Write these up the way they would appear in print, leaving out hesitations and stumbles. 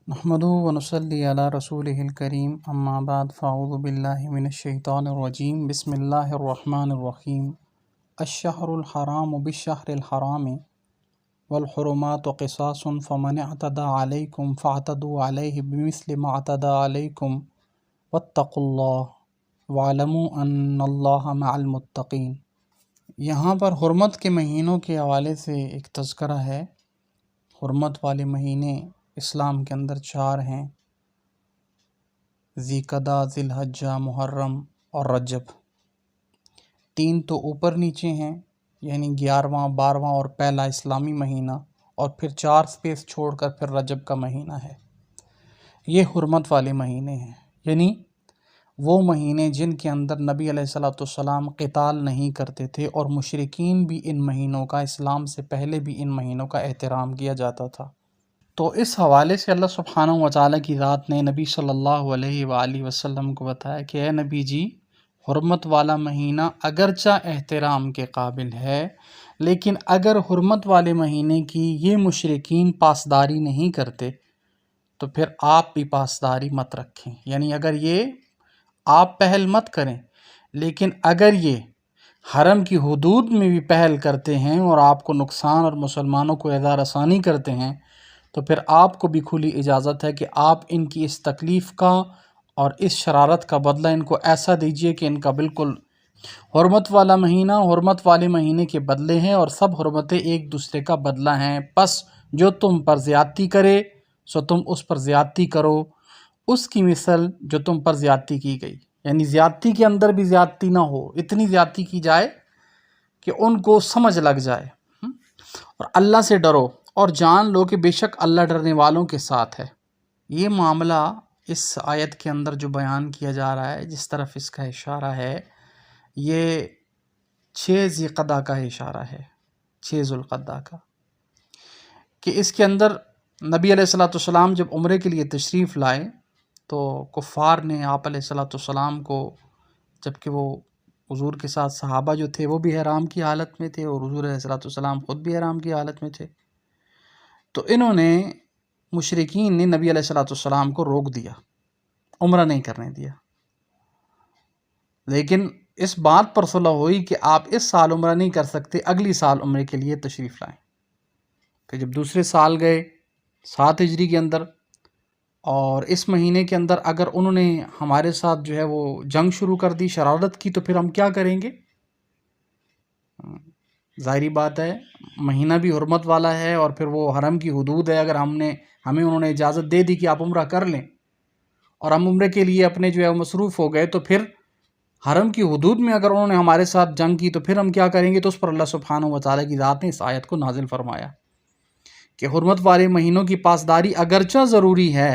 نحمدہ ونصلی علی رسولہ الکریم اما بعد فاعوذ باللہ من الشیطان الرجیم بسم اللہ الرحمن الرحیم الشہر الحرام بالشہر الحرام والحرمات قصاص فمن اعتدى علیکم فاعتدوا علیہ بمثل ما اعتدى علیکم واتقوا اللہ واعلموا ان اللہ مع المتقین۔ یہاں پر حرمت کے مہینوں کے حوالے سے ایک تذکرہ ہے۔ حرمت والے مہینے اسلام کے اندر 4 ہیں: ذی قعدہ، ذی الحجہ، محرم اور رجب۔ 3 تو اوپر نیچے ہیں، یعنی 11واں، 12واں اور پہلا اسلامی مہینہ، اور پھر 4 سپیس چھوڑ کر پھر رجب کا مہینہ ہے۔ یہ حرمت والے مہینے ہیں، یعنی وہ مہینے جن کے اندر نبی علیہ السلام قتال نہیں کرتے تھے، اور مشرکین بھی ان مہینوں کا، اسلام سے پہلے بھی ان مہینوں کا احترام کیا جاتا تھا۔ تو اس حوالے سے اللہ سبحانہ وتعالیٰ کی ذات نے نبی صلی اللہ علیہ وآلہ وسلم کو بتایا کہ اے نبی جی، حرمت والا مہینہ اگرچہ احترام کے قابل ہے، لیکن اگر حرمت والے مہینے کی یہ مشرکین پاسداری نہیں کرتے تو پھر آپ بھی پاسداری مت رکھیں، یعنی اگر یہ آپ پہل مت کریں، لیکن اگر یہ حرم کی حدود میں بھی پہل کرتے ہیں اور آپ کو نقصان اور مسلمانوں کو اذا رسانی کرتے ہیں تو پھر آپ کو بھی کھلی اجازت ہے کہ آپ ان کی اس تکلیف کا اور اس شرارت کا بدلہ ان کو ایسا دیجئے کہ ان کا بالکل حرمت والا مہینہ حرمت والے مہینے کے بدلے ہیں، اور سب حرمتیں ایک دوسرے کا بدلہ ہیں، پس جو تم پر زیادتی کرے سو تم اس پر زیادتی کرو، اس کی مثل جو تم پر زیادتی کی گئی، یعنی زیادتی کے اندر بھی زیادتی نہ ہو، اتنی زیادتی کی جائے کہ ان کو سمجھ لگ جائے۔ اور اللہ سے ڈرو اور جان لو کہ بے شک اللہ ڈرنے والوں کے ساتھ ہے۔ یہ معاملہ اس آیت کے اندر جو بیان کیا جا رہا ہے، جس طرف اس کا اشارہ ہے، یہ 6 ذی القعدہ کا اشارہ ہے، 6 ذی القعدہ کا، کہ اس کے اندر نبی علیہ السلام جب عمرے کے لیے تشریف لائے تو کفار نے آپ علیہ السلام کو، جبکہ وہ حضور کے ساتھ صحابہ جو تھے وہ بھی احرام کی حالت میں تھے اور حضور علیہ السلام خود بھی احرام کی حالت میں تھے، تو انہوں نے، مشرکین نے نبی علیہ السلام کو روک دیا، عمرہ نہیں کرنے دیا، لیکن اس بات پر صلح ہوئی کہ آپ اس سال عمرہ نہیں کر سکتے، اگلی سال عمرے کے لیے تشریف لائیں۔ پھر جب دوسرے سال گئے 7 ہجری کے اندر، اور اس مہینے کے اندر اگر انہوں نے ہمارے ساتھ جو ہے وہ جنگ شروع کر دی، شرارت کی، تو پھر ہم کیا کریں گے؟ ظاہری بات ہے، مہینہ بھی حرمت والا ہے اور پھر وہ حرم کی حدود ہے، اگر ہمیں انہوں نے اجازت دے دی کہ آپ عمرہ کر لیں اور ہم عمرے کے لیے اپنے جو ہے مصروف ہو گئے، تو پھر حرم کی حدود میں اگر انہوں نے ہمارے ساتھ جنگ کی تو پھر ہم کیا کریں گے؟ تو اس پر اللہ سبحانہ وتعالیٰ کی ذات نے اس آیت کو نازل فرمایا کہ حرمت والے مہینوں کی پاسداری اگرچہ ضروری ہے،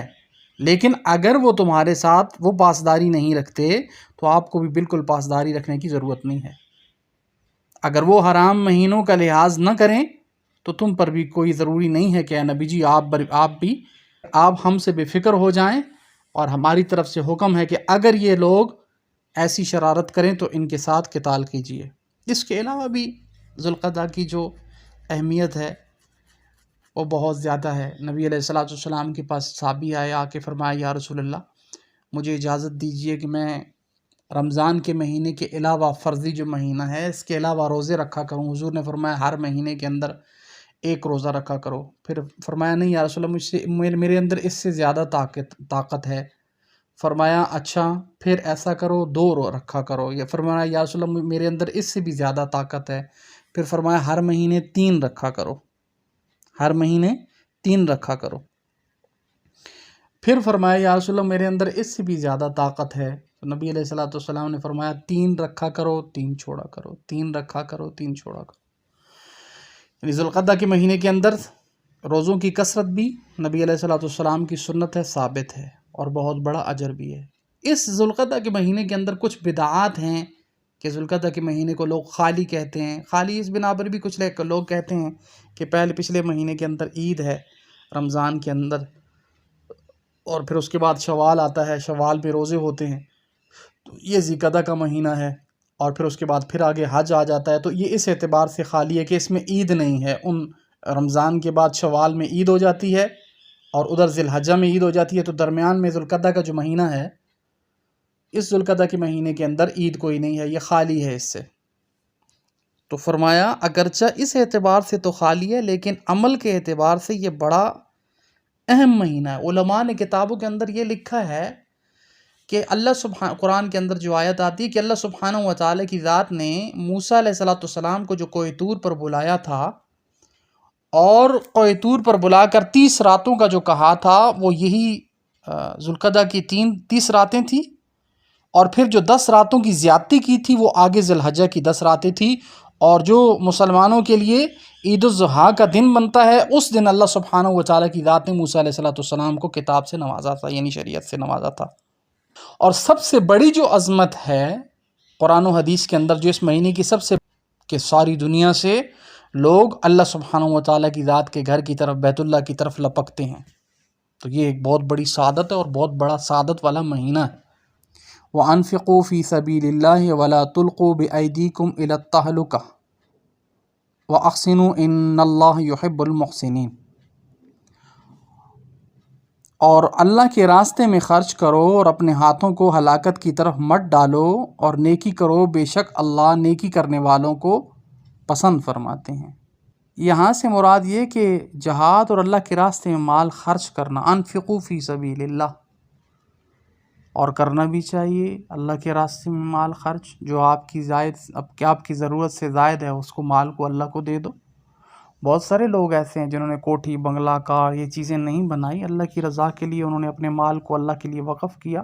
لیکن اگر وہ تمہارے ساتھ وہ پاسداری نہیں رکھتے تو آپ کو بھی بالکل پاسداری رکھنے کی ضرورت نہیں ہے۔ اگر وہ حرام مہینوں کا لحاظ نہ کریں تو تم پر بھی کوئی ضروری نہیں ہے کہ اے نبی جی آپ ہم سے بے فکر ہو جائیں، اور ہماری طرف سے حکم ہے کہ اگر یہ لوگ ایسی شرارت کریں تو ان کے ساتھ قتال کیجیے۔ اس کے علاوہ بھی ذی القعدہ کی جو اہمیت ہے وہ بہت زیادہ ہے۔ نبی علیہ السلام کے پاس صحابی آئے، آ کے فرمایا یا رسول اللہ، مجھے اجازت دیجیے کہ میں رمضان کے مہینے کے علاوہ فرضی جو مہینہ ہے اس کے علاوہ روزے رکھا کروں۔ حضور نے فرمایا ہر مہینے کے اندر 1 روزہ رکھا کرو۔ پھر فرمایا نہیں یا رسول اللہ، میرے اندر اس سے زیادہ طاقت ہے۔ فرمایا اچھا پھر ایسا کرو 2 رکھا کرو۔ یا فرمایا یا رسول اللہ، میرے اندر اس سے بھی زیادہ طاقت ہے۔ پھر فرمایا ہر مہینے 3 رکھا کرو، ہر مہینے 3 رکھا کرو۔ پھر فرمایا یا رسول اللہ، میرے اندر اس سے بھی زیادہ طاقت ہے۔ تو نبی علیہ السلام نے فرمایا 3 رکھا کرو 3 چھوڑا کرو، 3 رکھا کرو 3 چھوڑا کرو۔ یعنی ذی القعدہ کے مہینے کے اندر روزوں کی کثرت بھی نبی علیہ السلام کی سنت ہے، ثابت ہے، اور بہت بڑا اجر بھی ہے۔ اس ذی القعدہ کے مہینے کے اندر کچھ بدعات ہیں کہ ذی القعدہ کے مہینے کو لوگ خالی کہتے ہیں۔ خالی اس بنا پر بھی کچھ لوگ کہتے ہیں کہ پچھلے مہینے کے اندر عید ہے رمضان کے اندر، اور پھر اس کے بعد شوال آتا ہے، شوال میں روزے ہوتے ہیں، تو یہ ذی القعدہ کا مہینہ ہے، اور پھر اس کے بعد پھر آگے حج آ جاتا ہے، تو یہ اس اعتبار سے خالی ہے کہ اس میں عید نہیں ہے۔ ان رمضان کے بعد شوال میں عید ہو جاتی ہے، اور ادھر ذی الحجہ میں عید ہو جاتی ہے، تو درمیان میں ذوالقعدہ کا جو مہینہ ہے، اس ذوالقعدہ کے مہینے کے اندر عید کوئی نہیں ہے، یہ خالی ہے اس سے۔ تو فرمایا اگرچہ اس اعتبار سے تو خالی ہے، لیکن عمل کے اعتبار سے یہ بڑا اہم مہینہ ہے۔ علماء نے کتابوں کے اندر یہ لکھا ہے کہ قرآن کے اندر جو آیت آتی ہے کہ اللہ سبحانہ و تعالیٰ کی ذات نے موسیٰ علیہ السلام کو جو کوہ طور پر بلایا تھا، اور کوہ طور پر بلا کر 30 راتوں کا جو کہا تھا، وہ یہی ذوالقعدہ کی 30 راتیں تھیں، اور پھر جو 10 راتوں کی زیادتی کی تھی وہ آگے ذی الحجہ کی 10 راتیں تھیں، اور جو مسلمانوں کے لیے عید الاضحیٰ کا دن بنتا ہے، اس دن اللہ سبحانہ و تعالیٰ کی ذات نے موسیٰ علیہ السلام کو کتاب سے نوازا تھا، یعنی شریعت سے نوازا تھا۔ اور سب سے بڑی جو عظمت ہے قرآن و حدیث کے اندر، جو اس مہینے کی سب سے کہ ساری دنیا سے لوگ اللہ سبحانہ و تعالیٰ کی ذات کے گھر کی طرف، بیت اللہ کی طرف لپکتے ہیں، تو یہ ایک بہت بڑی سعادت ہے اور بہت بڑا سعادت والا مہینہ ہے۔ وَأَنفِقُوا فِي سَبِيلِ اللَّهِ وَلَا تُلْقُوا بِأَيْدِيكُمْ إِلَى التَّهْلُكَةِ وَأَحْسِنُوا إِنَّ اللَّهَ يُحِبُّ الْمُحْسِنِينَ۔ اور اللہ کے راستے میں خرچ کرو اور اپنے ہاتھوں کو ہلاکت کی طرف مت ڈالو، اور نیکی کرو، بے شک اللہ نیکی کرنے والوں کو پسند فرماتے ہیں۔ یہاں سے مراد یہ کہ جہاد اور اللہ کے راستے میں مال خرچ کرنا، انفقوا فی سبیل اللہ، اور کرنا بھی چاہیے اللہ کے راستے میں مال خرچ، جو آپ کی ضرورت سے زائد ہے اس کو، مال کو اللہ کو دے دو۔ بہت سارے لوگ ایسے ہیں جنہوں نے کوٹھی، بنگلہ، کار، یہ چیزیں نہیں بنائی، اللہ کی رضا کے لیے انہوں نے اپنے مال کو اللہ کے لیے وقف کیا۔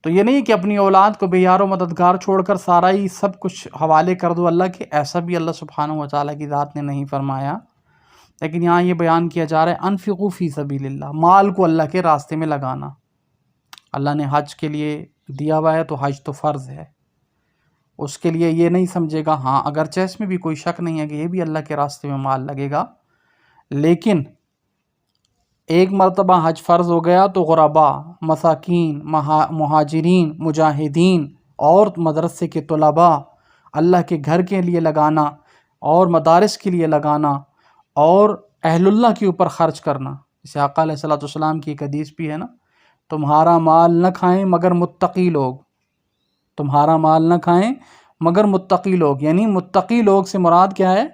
تو یہ نہیں کہ اپنی اولاد کو بے یار و مددگار چھوڑ کر سارا ہی سب کچھ حوالے کر دو اللہ کے، ایسا بھی اللہ سبحانہ و تعالیٰ کی ذات نے نہیں فرمایا، لیکن یہاں یہ بیان کیا جا رہا ہے انفقوا فی سبیل اللہ، مال کو اللہ کے راستے میں لگانا۔ اللہ نے حج کے لیے دیا ہوا ہے تو حج تو فرض ہے، اس کے لیے یہ نہیں سمجھے گا، ہاں اگرچہ اس میں بھی کوئی شک نہیں ہے کہ یہ بھی اللہ کے راستے میں مال لگے گا، لیکن ایک مرتبہ حج فرض ہو گیا تو غرباء، مساکین، مہاجرین، مجاہدین اور مدرسے کے طلباء، اللہ کے گھر کے لیے لگانا اور مدارس کے لیے لگانا اور اہل اللہ کے اوپر خرچ کرنا۔ جیسے آقا علیہ السلام کی ایک حدیث بھی ہے نا، تمہارا مال نہ کھائیں مگر متقی لوگ، تمہارا مال نہ کھائیں مگر متقی لوگ، یعنی متقی لوگ سے مراد کیا ہے؟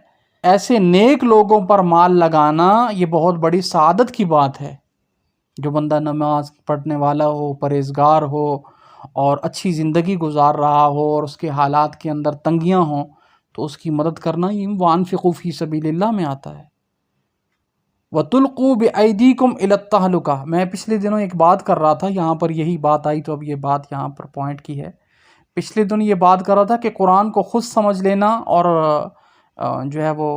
ایسے نیک لوگوں پر مال لگانا، یہ بہت بڑی سعادت کی بات ہے۔ جو بندہ نماز پڑھنے والا ہو، پرہیزگار ہو اور اچھی زندگی گزار رہا ہو اور اس کے حالات کے اندر تنگیاں ہوں، تو اس کی مدد کرنا یہ وَأَنفِقُوا فِي سَبِيلِ اللَّهِ میں آتا ہے۔ وَتُلْقُوا بِأَيْدِيكُمْ إِلَى التَّهْلُكَةِ۔ میں پچھلے دنوں ایک بات کر رہا تھا، یہاں پر یہی بات آئی تو اب یہ بات یہاں پر پوائنٹ کی ہے۔ پچھلے دن یہ بات کر رہا تھا کہ قرآن کو خود سمجھ لینا اور جو ہے وہ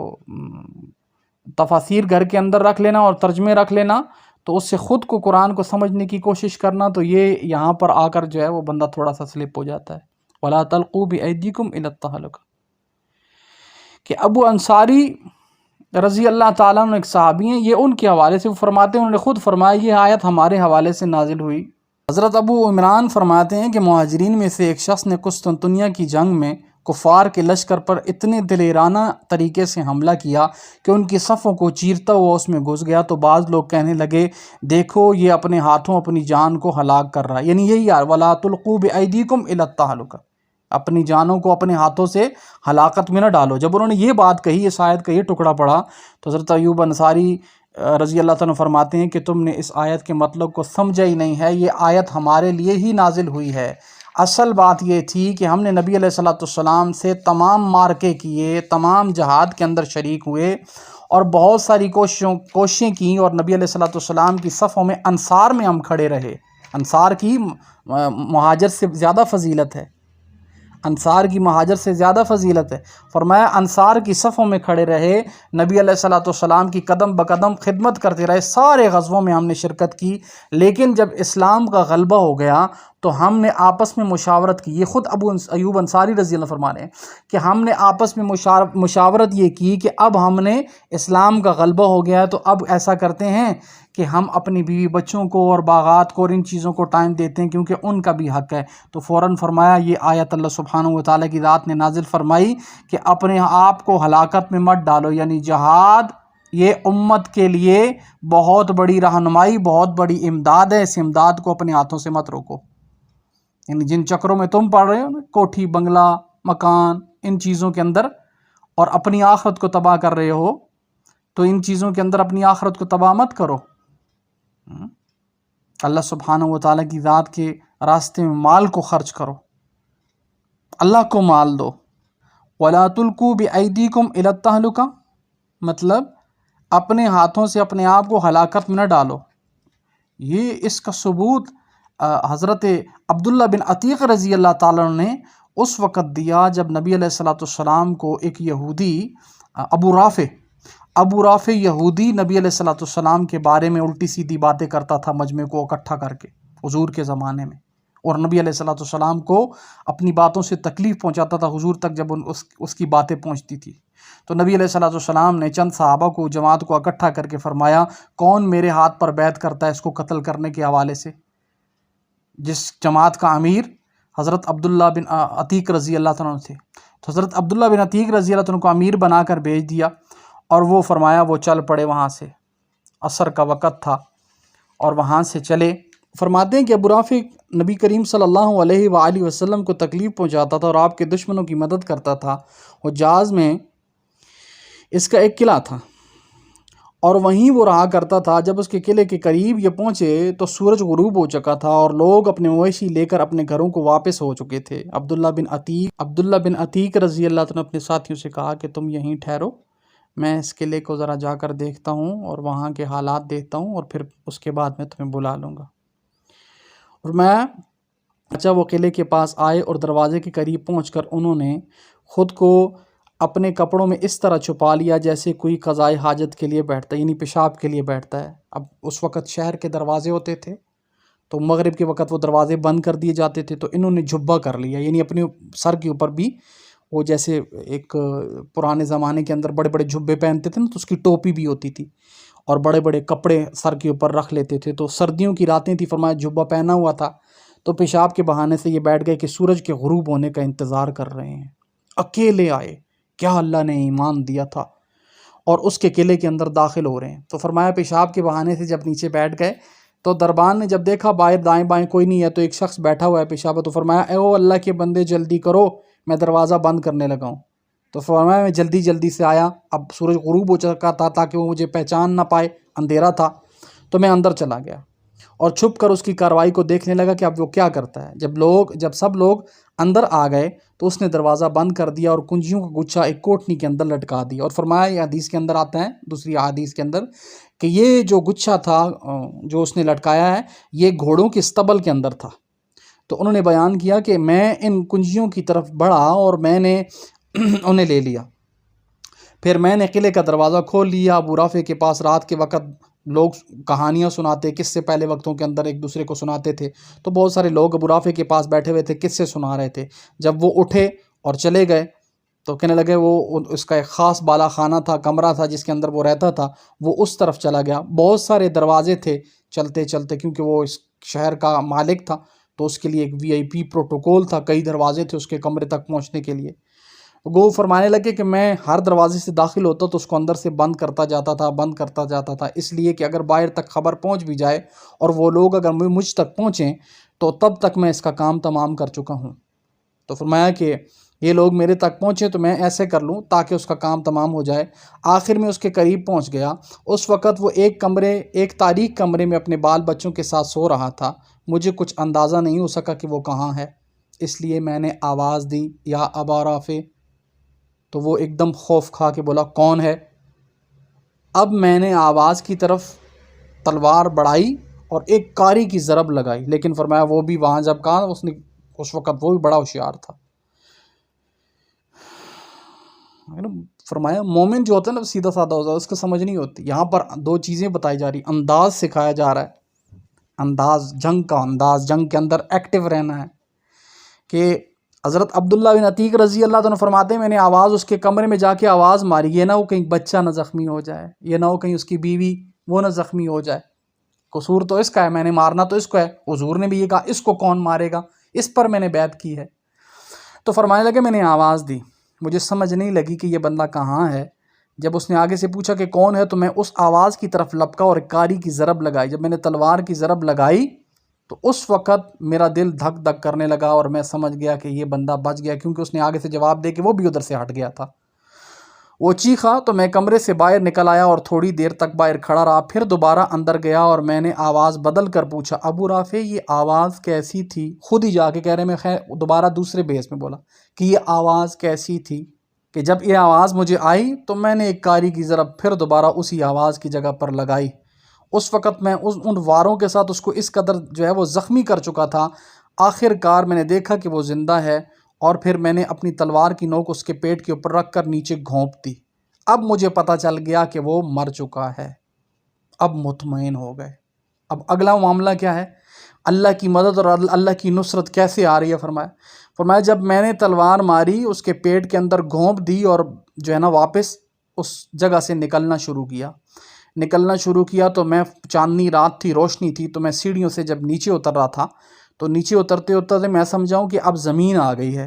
تفاسیر گھر کے اندر رکھ لینا اور ترجمے رکھ لینا، تو اس سے خود کو قرآن کو سمجھنے کی کوشش کرنا، تو یہ یہاں پر آ کر جو ہے وہ بندہ تھوڑا سا سلپ ہو جاتا ہے۔ وَلَا تَلْقُوا بِأَيْدِيكُمْ إِلَى التَّهْلُكَةِ، کہ ابو انصاری رضی اللہ تعالیٰ عنہ ایک صحابی ہیں، یہ ان کے حوالے سے وہ فرماتے ہیں، انہوں نے خود فرمایا یہ آیت ہمارے حوالے سے نازل ہوئی۔ حضرت ابو عمران فرماتے ہیں کہ مہاجرین میں سے ایک شخص نے قسطنطنیہ کی جنگ میں کفار کے لشکر پر اتنے دلیرانہ طریقے سے حملہ کیا کہ ان کی صفوں کو چیرتا ہوا اس میں گھس گیا، تو بعض لوگ کہنے لگے دیکھو یہ اپنے ہاتھوں اپنی جان کو ہلاک کر رہا ہے، یعنی یہی وَلَا تُلْقُوا بِأَيْدِيكُمْ إِلَى التَّهْلُكَةِ، اپنی جانوں کو اپنے ہاتھوں سے ہلاکت میں نہ ڈالو۔ جب انہوں نے یہ بات کہی، اس آیت کا یہ ٹکڑا پڑا، تو حضرت ایوب انصاری رضی اللہ تعالیٰ فرماتے ہیں کہ تم نے اس آیت کے مطلب کو سمجھا ہی نہیں ہے، یہ آیت ہمارے لیے ہی نازل ہوئی ہے۔ اصل بات یہ تھی کہ ہم نے نبی علیہ السلام سے تمام مارکے کیے، تمام جہاد کے اندر شریک ہوئے اور بہت ساری کوششیں کی، اور نبی علیہ السلام کی صفوں میں انصار میں ہم کھڑے رہے۔ انصار کی مہاجر سے زیادہ فضیلت ہے، انصار کی مہاجر سے زیادہ فضیلت ہے۔ فرمایا انصار کی صفوں میں کھڑے رہے، نبی علیہ السلام کی قدم بقدم خدمت کرتے رہے، سارے غزووں میں ہم نے شرکت کی، لیکن جب اسلام کا غلبہ ہو گیا تو ہم نے آپس میں مشاورت کی۔ یہ خود ابو ایوب انصاری رضی اللہ فرما رہے ہیں کہ ہم نے آپس میں مشاورت یہ کی کہ اب ہم نے اسلام کا غلبہ ہو گیا ہے، تو اب ایسا کرتے ہیں کہ ہم اپنی بیوی بچوں کو اور باغات کو اور ان چیزوں کو ٹائم دیتے ہیں، کیونکہ ان کا بھی حق ہے۔ تو فوراً فرمایا یہ آیت اللہ سبحانہ و تعالیٰ کی ذات نے نازل فرمائی کہ اپنے آپ کو ہلاکت میں مت ڈالو، یعنی جہاد یہ امت کے لیے بہت بڑی رہنمائی، بہت بڑی امداد ہے، اس امداد کو اپنے ہاتھوں سے مت روکو۔ یعنی جن چکروں میں تم پڑ رہے ہو نا، کوٹھی بنگلہ مکان، ان چیزوں کے اندر، اور اپنی آخرت کو تباہ کر رہے ہو، تو ان چیزوں کے اندر اپنی آخرت کو تباہ مت کرو۔ اللہ سبحانہ و تعالیٰ کی ذات کے راستے میں مال کو خرچ کرو، اللہ کو مال دو۔ وَلَا تُلْقُوا بِأَيْدِيكُمْ إِلَى التَّهْلُكَةِ، مطلب اپنے ہاتھوں سے اپنے آپ کو ہلاکت میں نہ ڈالو۔ یہ اس کا ثبوت حضرت عبداللہ بن عتیق رضی اللہ تعالیٰ عنہ نے اس وقت دیا جب نبی علیہ الصلوۃ والسلام کو ایک یہودی ابو رافع یہودی نبی علیہ الصلوۃ والسلام کے بارے میں الٹی سیدھی باتیں کرتا تھا مجمع کو اکٹھا کر کے حضور کے زمانے میں، اور نبی علیہ الصلوۃ والسلام کو اپنی باتوں سے تکلیف پہنچاتا تھا حضور تک جب اس کی باتیں پہنچتی تھی۔ تو نبی علیہ الصلوۃ والسلام نے چند صحابہ کو، جماعت کو اکٹھا کر کے فرمایا، کون میرے ہاتھ پر بیعت کرتا ہے اس کو قتل کرنے کے حوالے سے؟ جس جماعت کا امیر حضرت عبداللہ بن عتیق رضی اللہ عنہ تھے، تو حضرت عبداللہ بن عتیق رضی اللہ عنہ کو امیر بنا کر بھیج دیا، اور وہ فرمایا وہ چل پڑے وہاں سے، عصر کا وقت تھا اور وہاں سے چلے۔ فرماتے ہیں کہ ابو رافع نبی کریم صلی اللہ علیہ وآلہ وسلم کو تکلیف پہنچاتا تھا اور آپ کے دشمنوں کی مدد کرتا تھا۔ حجاز میں اس کا ایک قلعہ تھا اور وہیں وہ رہا کرتا تھا۔ جب اس کے قلعے کے قریب یہ پہنچے تو سورج غروب ہو چکا تھا اور لوگ اپنے مویشی لے کر اپنے گھروں کو واپس ہو چکے تھے۔ عبداللہ بن عتیق رضی اللہ عنہ اپنے ساتھیوں سے کہا کہ تم یہیں ٹھہرو، میں اس قلعے کو ذرا جا کر دیکھتا ہوں اور وہاں کے حالات دیکھتا ہوں، اور پھر اس کے بعد میں تمہیں بلا لوں گا۔ اور وہ قلعے کے پاس آئے اور دروازے کے قریب پہنچ کر انہوں نے خود کو اپنے کپڑوں میں اس طرح چھپا لیا جیسے کوئی قضائے حاجت کے لیے بیٹھتا ہے، یعنی پیشاب کے لیے بیٹھتا ہے۔ اب اس وقت شہر کے دروازے ہوتے تھے تو مغرب کے وقت وہ دروازے بند کر دیے جاتے تھے، تو انہوں نے جھبا کر لیا، یعنی اپنے سر کے اوپر بھی وہ جیسے ایک پرانے زمانے کے اندر بڑے بڑے جھبے پہنتے تھے نا، تو اس کی ٹوپی بھی ہوتی تھی، اور بڑے بڑے کپڑے سر کے اوپر رکھ لیتے تھے۔ تو سردیوں کی راتیں تھی، فرمایا جھبا پہنا ہوا تھا، تو پیشاب کے بہانے سے یہ بیٹھ گئے کہ سورج کے غروب ہونے کا انتظار کر رہے ہیں۔ اکیلے آئے، کیا اللہ نے ایمان دیا تھا، اور اس کے قلعے کے اندر داخل ہو رہے ہیں۔ تو فرمایا پیشاب کے بہانے سے جب نیچے بیٹھ گئے تو دربان نے جب دیکھا باہر دائیں بائیں کوئی نہیں ہے، تو ایک شخص بیٹھا ہوا ہے پیشاب، تو فرمایا اے او اللہ کے بندے جلدی کرو، میں دروازہ بند کرنے لگا ہوں۔ تو فرمایا میں جلدی سے آیا، اب سورج غروب ہو چکا تھا تاکہ وہ مجھے پہچان نہ پائے، اندھیرا تھا، تو میں اندر چلا گیا اور چھپ کر اس کی کارروائی کو دیکھنے لگا کہ اب وہ کیا کرتا ہے۔ جب سب لوگ اندر آ گئے تو اس نے دروازہ بند کر دیا اور کنجیوں کا گچھا ایک کوٹنی کے اندر لٹکا دیا، اور فرمایا، یہ حدیث کے اندر آتا ہے، دوسری حدیث کے اندر، کہ یہ جو گچھا تھا جو اس نے لٹکایا ہے یہ گھوڑوں کے استبل کے اندر تھا۔ تو انہوں نے بیان کیا کہ میں ان کنجیوں کی طرف بڑھا اور میں نے انہیں لے لیا، پھر میں نے قلعے کا دروازہ کھول لیا۔ ابو رافع کے پاس رات کے وقت لوگ کہانیاں سناتے، کس سے پہلے وقتوں کے اندر ایک دوسرے کو سناتے تھے، تو بہت سارے لوگ ابو رافع کے پاس بیٹھے ہوئے تھے، کس سے سنا رہے تھے۔ جب وہ اٹھے اور چلے گئے تو کہنے لگے، وہ اس کا ایک خاص بالا خانہ تھا، کمرہ تھا جس کے اندر وہ رہتا تھا، وہ اس طرف چلا گیا۔ بہت سارے دروازے تھے چلتے چلتے، کیونکہ وہ اس شہر کا مالک تھا تو اس کے لیے ایک VIP پروٹوکول تھا، کئی دروازے تھے اس کے کمرے تک پہنچنے کے لیے۔ وہ فرمانے لگے کہ میں ہر دروازے سے داخل ہوتا تو اس کو اندر سے بند کرتا جاتا تھا، اس لیے کہ اگر باہر تک خبر پہنچ بھی جائے اور وہ لوگ اگر مجھ تک پہنچیں تو تب تک میں اس کا کام تمام کر چکا ہوں۔ تو فرمایا کہ یہ لوگ میرے تک پہنچے تو میں ایسے کر لوں تاکہ اس کا کام تمام ہو جائے۔ آخر میں اس کے قریب پہنچ گیا، اس وقت وہ ایک تاریک کمرے میں اپنے بال بچوں کے ساتھ سو رہا تھا۔ مجھے کچھ اندازہ نہیں ہو سکا کہ وہ کہاں ہے، اس لیے میں نے آواز دی، یا ابا رافع، تو وہ ایک دم خوف کھا کے بولا، کون ہے؟ اب میں نے آواز کی طرف تلوار بڑھائی اور ایک کاری کی ضرب لگائی، لیکن فرمایا وہ بھی وہاں جب کہا اس وقت وہ بھی بڑا ہوشیار تھا۔ فرمایا مومن جو ہوتا ہے نا سیدھا سادہ ہوتا ہے، اس کو سمجھ نہیں ہوتی۔ یہاں پر دو چیزیں بتائی جا رہی، انداز سکھایا جا رہا ہے، انداز، جنگ کا انداز، جنگ کے اندر ایکٹیو رہنا ہے۔ کہ حضرت عبداللہ بن عتیق رضی اللہ عنہ فرماتے ہیں میں نے آواز اس کے کمرے میں جا کے آواز ماری، یہ نہ ہو کہیں بچہ نہ زخمی ہو جائے، یہ نہ ہو کہیں اس کی بیوی وہ نہ زخمی ہو جائے، قصور تو اس کا ہے، میں نے مارنا تو اس کو ہے۔ حضور نے بھی یہ کہا اس کو کون مارے گا، اس پر میں نے بیعت کی ہے۔ تو فرمانے لگے میں نے آواز دی، مجھے سمجھ نہیں لگی کہ یہ بندہ کہاں ہے۔ جب اس نے آگے سے پوچھا کہ کون ہے تو میں اس آواز کی طرف لپکا اور کاری کی ضرب لگائی. جب میں نے تلوار کی ضرب لگائی تو اس وقت میرا دل دھک دھک کرنے لگا اور میں سمجھ گیا کہ یہ بندہ بچ گیا، کیونکہ اس نے آگے سے جواب دے کہ وہ بھی ادھر سے ہٹ گیا تھا. وہ چیخا تو میں کمرے سے باہر نکل آیا اور تھوڑی دیر تک باہر کھڑا رہا. پھر دوبارہ اندر گیا اور میں نے آواز بدل کر پوچھا، ابو رافع یہ آواز کیسی تھی؟ خود ہی جا کے کہہ رہے میں خیر دوبارہ دوسرے بیس میں بولا کہ یہ آواز کیسی تھی، کہ جب یہ آواز مجھے آئی تو میں نے ایک کاری کی ضرب پھر دوبارہ اسی آواز کی جگہ پر لگائی. اس وقت میں ان واروں کے ساتھ اس کو اس قدر جو ہے وہ زخمی کر چکا تھا. آخر کار میں نے دیکھا کہ وہ زندہ ہے اور پھر میں نے اپنی تلوار کی نوک اس کے پیٹ کے اوپر رکھ کر نیچے گھونپ دی. اب مجھے پتہ چل گیا کہ وہ مر چکا ہے. اب مطمئن ہو گئے. اب اگلا معاملہ کیا ہے؟ اللہ کی مدد اور اللہ کی نصرت کیسے آ رہی ہے؟ فرمایا جب میں نے تلوار ماری اس کے پیٹ کے اندر گھونپ دی اور جو ہے نا واپس اس جگہ سے نکلنا شروع کیا تو میں چاندنی رات تھی، روشنی تھی، تو میں سیڑھیوں سے جب نیچے اتر رہا تھا تو نیچے اترتے میں سمجھاؤں کہ اب زمین آ گئی ہے.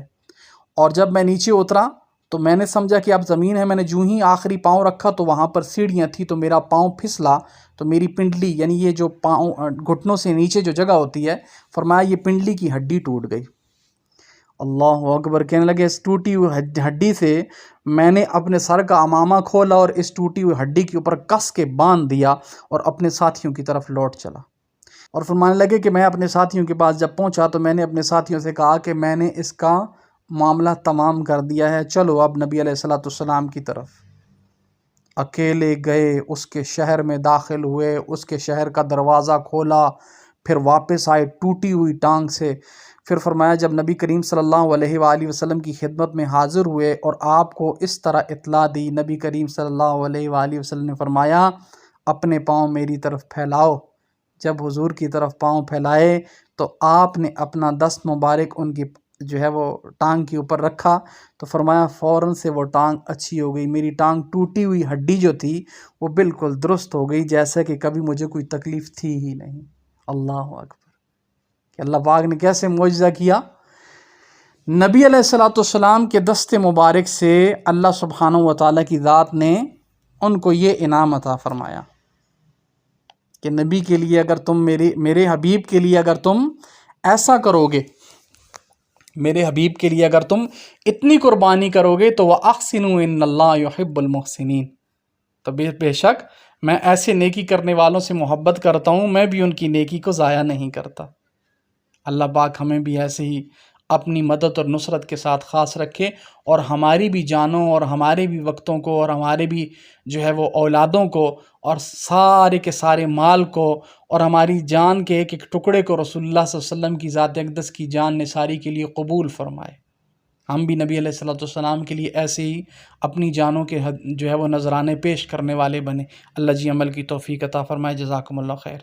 اور جب میں نیچے اترا تو میں نے سمجھا کہ اب زمین ہے. میں نے جو ہی آخری پاؤں رکھا تو وہاں پر سیڑھیاں تھیں تو میرا پاؤں پھسلا تو میری پنڈلی یعنی یہ جو پاؤں گھٹنوں سے نیچے جو جگہ ہوتی ہے، فرمایا یہ پنڈلی کی ہڈی ٹوٹ گئی. اللہ اکبر. کہنے لگے اس ٹوٹی ہوئی ہڈی سے میں نے اپنے سر کا امامہ کھولا اور اس ٹوٹی ہوئی ہڈی کے اوپر کس کے باندھ دیا اور اپنے ساتھیوں کی طرف لوٹ چلا. اور فرمانے لگے کہ میں اپنے ساتھیوں کے پاس جب پہنچا تو میں نے اپنے ساتھیوں سے کہا کہ میں نے اس کا معاملہ تمام کر دیا ہے، چلو اب نبی علیہ السلام کی طرف. اکیلے گئے، اس کے شہر میں داخل ہوئے، اس کے شہر کا دروازہ کھولا، پھر واپس آئے ٹوٹی ہوئی ٹانگ سے. پھر فرمایا جب نبی کریم صلی اللہ علیہ وآلہ وسلم کی خدمت میں حاضر ہوئے اور آپ کو اس طرح اطلاع دی، نبی کریم صلی اللہ علیہ وآلہ وسلم نے فرمایا اپنے پاؤں میری طرف پھیلاؤ. جب حضور کی طرف پاؤں پھیلائے تو آپ نے اپنا دست مبارک ان کی جو ہے وہ ٹانگ کے اوپر رکھا تو فرمایا فوراً سے وہ ٹانگ اچھی ہو گئی. میری ٹانگ ٹوٹی ہوئی ہڈی جو تھی وہ بالکل درست ہو گئی، جیسے کہ کبھی مجھے کوئی تکلیف تھی ہی نہیں. اللہ اکبر. کہ اللہ پاک نے کیسے معجزہ کیا. نبی علیہ السلام کے دست مبارک سے اللہ سبحانہ و تعالیٰ کی ذات نے ان کو یہ انعام عطا فرمایا کہ نبی کے لیے اگر تم میرے حبیب کے لیے اگر تم ایسا کرو گے، میرے حبیب کے لیے اگر تم اتنی قربانی کرو گے تو وَأَحْسِنُوا إِنَّ اللَّهَ يُحِبُّ الْمُحْسِنِينَ، تو بے شک میں ایسے نیکی کرنے والوں سے محبت کرتا ہوں، میں بھی ان کی نیکی کو ضائع نہیں کرتا. اللہ پاک ہمیں بھی ایسے ہی اپنی مدد اور نصرت کے ساتھ خاص رکھے اور ہماری بھی جانوں اور ہمارے بھی وقتوں کو اور ہمارے بھی جو ہے وہ اولادوں کو اور سارے کے سارے مال کو اور ہماری جان کے ایک ایک ٹکڑے کو رسول اللہ صلی اللہ علیہ وسلم کی ذات اقدس کی جان نثاری کے لیے قبول فرمائے. ہم بھی نبی علیہ السلام کے لیے ایسے ہی اپنی جانوں کے جو ہے وہ نذرانے پیش کرنے والے بنے. اللہ جی عمل کی توفیق عطا فرمائے. جزاکم اللہ خیر.